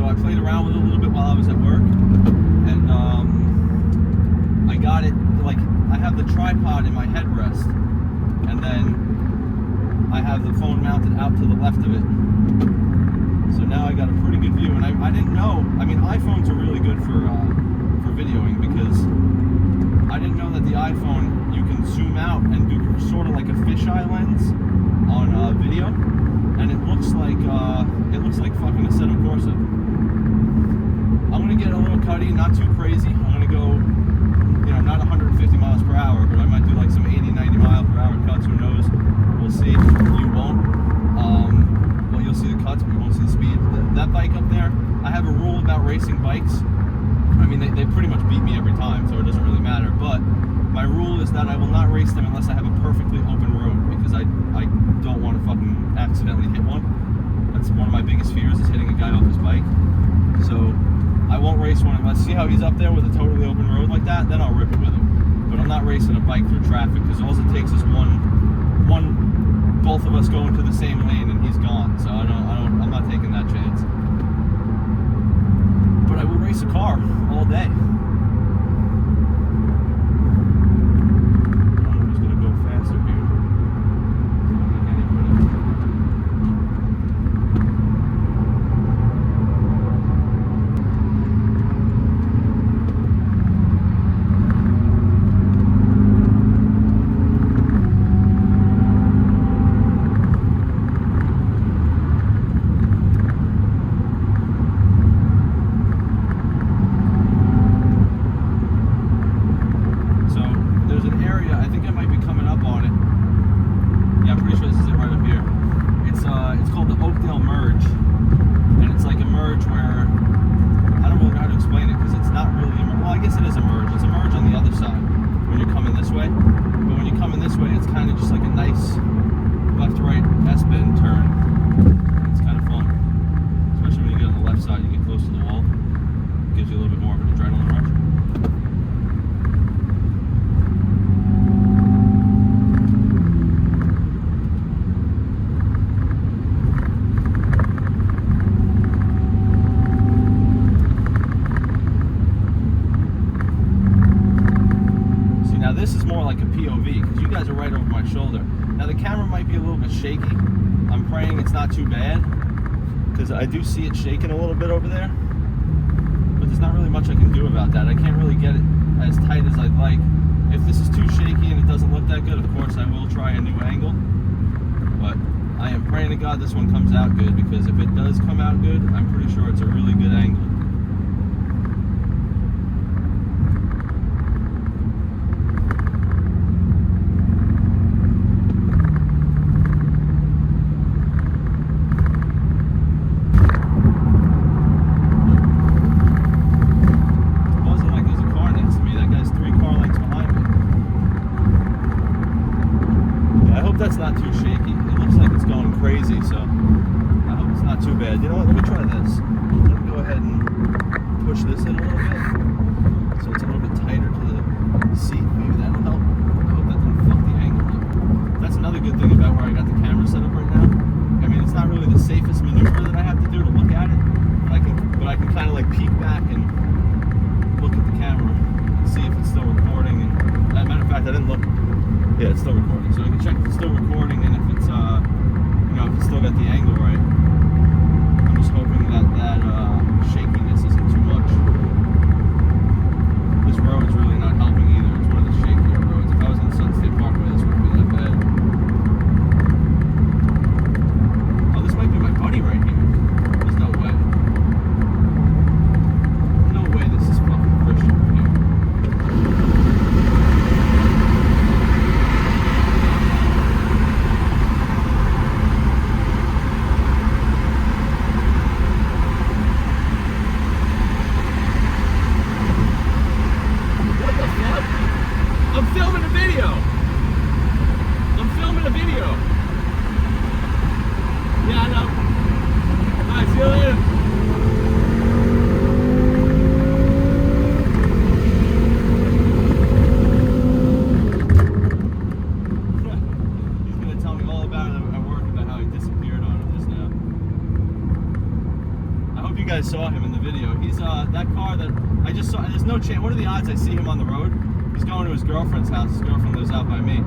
So I played around with it a little bit while I was at work, and I got it, like, I have the tripod in my headrest, and then I have the phone mounted out to the left of it. So now I got a pretty good view, and I didn't know, I mean, iPhones are really good for videoing, because I didn't know that the iPhone, you can zoom out and do sort of like a fisheye lens on video, and it looks like fucking a Assetto Corsa. I'm gonna get a little cutty, not too crazy. I'm gonna go, you know, not 150 miles per hour, but I might do like some 80, 90 mile per hour cuts. Who knows? We'll see. You won't. Well, you'll see the cuts, but you won't see the speed. That bike up there, I have a rule about racing bikes. I mean, they pretty much beat me every time, so it doesn't really matter. But my rule is that I will not race them unless I have a perfectly open road, because I don't want to fucking accidentally hit one. That's one of my biggest fears, is hitting a guy off his bike. So I won't race one unless, see how he's up there with a totally open road like that? Then I'll rip it with him. But I'm not racing a bike through traffic, because all it takes is both of us go into the same lane and he's gone. So I'm not taking that chance. But I will race a car all day. I'm just gonna go faster here. This is more like a POV, because you guys are right over my shoulder. Now the camera might be a little bit shaky. I'm praying it's not too bad, because I do see it shaking a little bit over there. But there's not really much I can do about that. I can't really get it as tight as I'd like. If this is too shaky and it doesn't look that good, of course I will try a new angle. But I am praying to God this one comes out good, because if it does come out good, I'm pretty sure it's a really good angle. That's not too shaky. It looks like it's going crazy, so I hope it's not too bad. You know what? Let me try this. Let me go ahead and push this in a little bit, so it's a little bit tighter to the seat. Maybe that'll help. I hope that doesn't fuck the angle up. That's another good thing about where I got the camera set up right now. I mean, it's not really the safest maneuver that I have to do to look at it, but I can kind of like peek back and look at the camera and see if it's still recording. And as a matter of fact, I didn't look. Yeah, it's still recording, so I can check if it's still recording and if it's, you know, if it's still got the angle right. I'm just hoping that shakiness isn't too much. This road's really not helping either. It's one of the shakier roads. If I was on Sun State Parkway, this wouldn't be that bad. Oh, this might be my buddy right here. There's no way. No way this is fucking Christian right here. hope you guys saw him in the video. He's that car that I just saw. There's no chance. What are the odds I see him on the road? He's going to his girlfriend's house. His girlfriend lives out by me.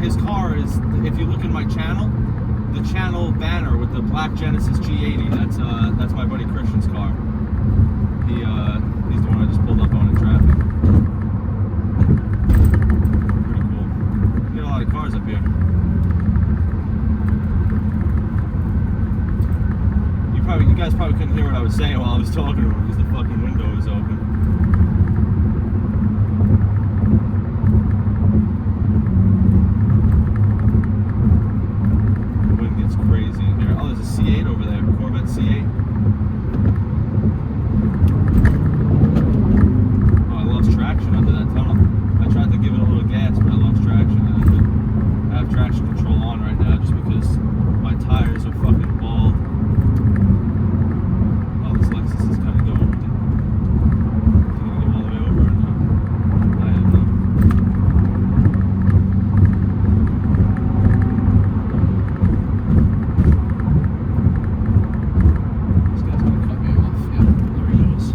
His car is, if you look in my channel, the channel banner with the black Genesis G80. That's my buddy Christian's car. He's the one I just pulled up on in traffic. Pretty cool. We got a lot of cars up here. You guys probably couldn't hear what I was saying while I was talking to him because the fucking window was open. The wind gets crazy in here. Oh, there's a C8 over there, Corvette C8. Oh, I lost traction under that tunnel. I tried to give it a little gas, but I lost traction. I have traction control on right now just because my tires are fucking bald. Lexus is kind of going with it. Can I go all the way over or no? I don't know. This guy's gonna cut me off. Yeah, there he goes.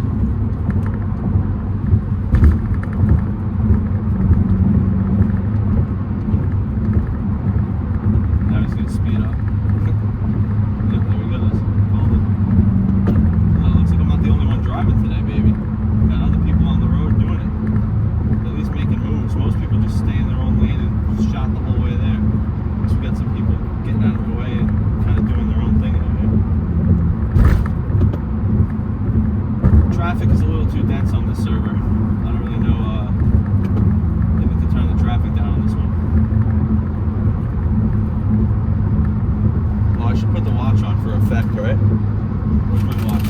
Now he's gonna speed up. Yep, there he goes. The only one driving today, baby. Got other people on the road doing it. At least making moves. Most people just stay in their own lane and just shot the whole way there. So we got some people getting out of the way and kind of doing their own thing out here. Traffic is a little too dense on this server. I don't really know. They need to turn the traffic down on this one. Oh, I should put the watch on for effect, right? Where's my watch?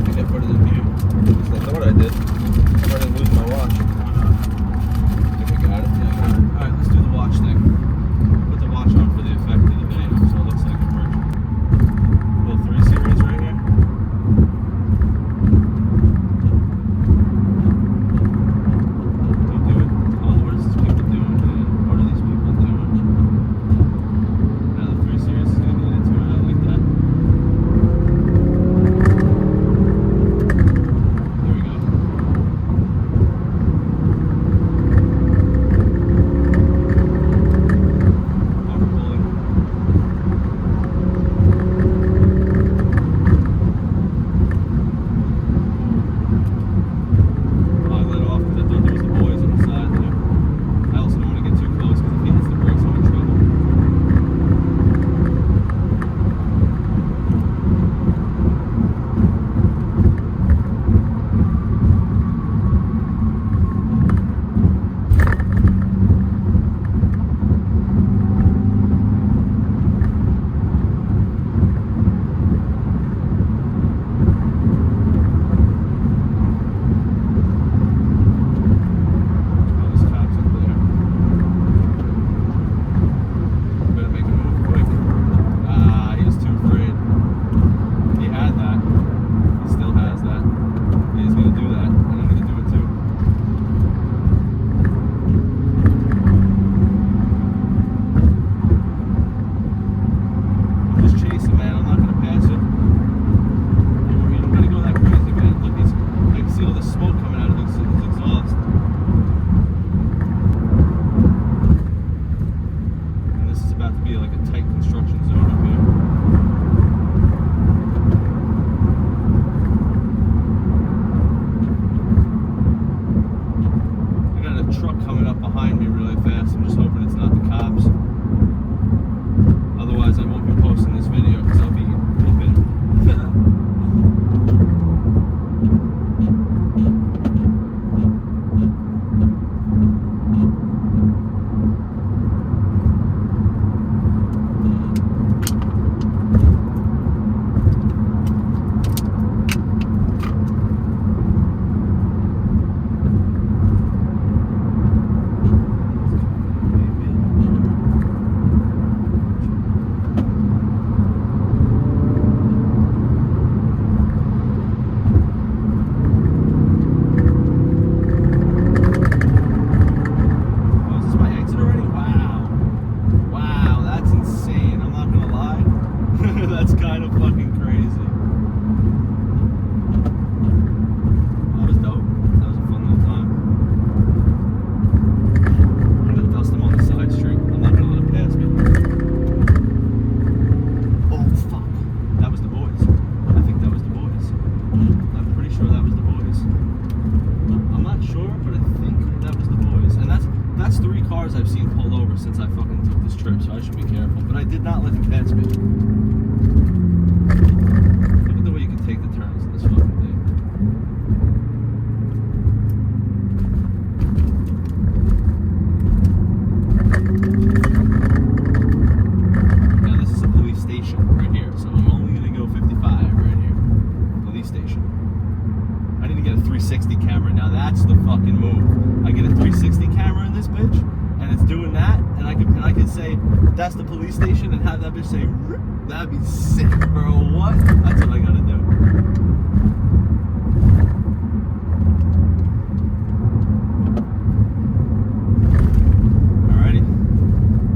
I put it in here. I thought I did. I didn't lose my watch. I think I got it. Yeah, I got it. Alright, let's do the watch thing. Put the watch on for the effect of the video so it looks like a merchant. Little 3 series right here. Don't do it. Oh, what is this people doing, man? What are these people doing? Now the 3 series is going to get into it. I like cars I've seen pulled over since I fucking took this trip, so I should be careful. But I did not let him pass me. Look at the way you can take the turns in this fucking thing. Now this is a police station right here, so I'm only gonna go 55 right here. Police station. I need to get a 360 camera. Now that's the fucking move. I get a 360 camera in this bitch, and it's doing that, and I can say that's the police station and have that bitch say, "Rip." That'd be sick, bro. What? That's what I gotta do. Alrighty.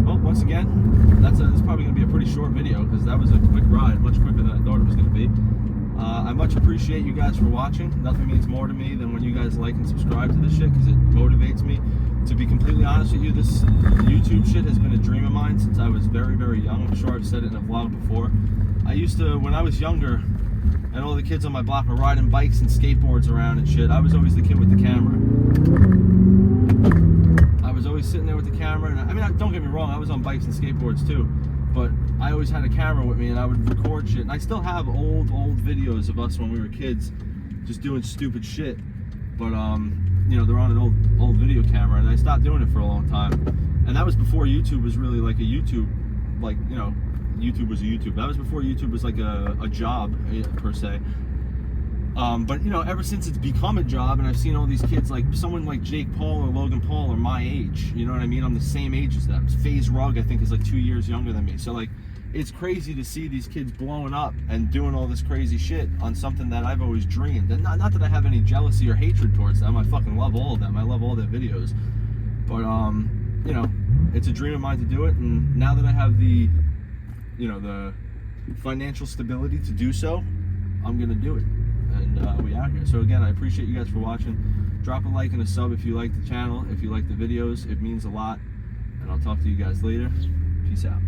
Well, once again, this is probably gonna be a pretty short video because that was a quick ride, much quicker than I thought it was gonna be. I much appreciate you guys for watching. Nothing means more to me than when you guys like and subscribe to this shit because it motivates me. To be completely honest with you, this YouTube shit has been a dream of mine since I was very, very young. I'm sure I've said it in a vlog before. I used to, when I was younger, and all the kids on my block were riding bikes and skateboards around and shit, I was always the kid with the camera. I was always sitting there with the camera, and I mean, don't get me wrong, I was on bikes and skateboards too, but I always had a camera with me and I would record shit. And I still have old videos of us when we were kids just doing stupid shit. But you know, they're on an old video camera, and I stopped doing it for a long time. And that was before YouTube was really like a YouTube, like, you know, YouTube was a YouTube. That was before YouTube was like a job per se. But you know, ever since it's become a job, and I've seen all these kids, like someone like Jake Paul or Logan Paul are my age, you know what I mean? I'm the same age as them. FaZe Rug, I think, is like 2 years younger than me. So like, it's crazy to see these kids blowing up and doing all this crazy shit on something that I've always dreamed. And not that I have any jealousy or hatred towards them. I fucking love all of them. I love all their videos. But you know, it's a dream of mine to do it. And now that I have the, you know, the financial stability to do so, I'm gonna do it. And we out here. So again, I appreciate you guys for watching. Drop a like and a sub if you like the channel, if you like the videos. It means a lot. And I'll talk to you guys later. Peace out.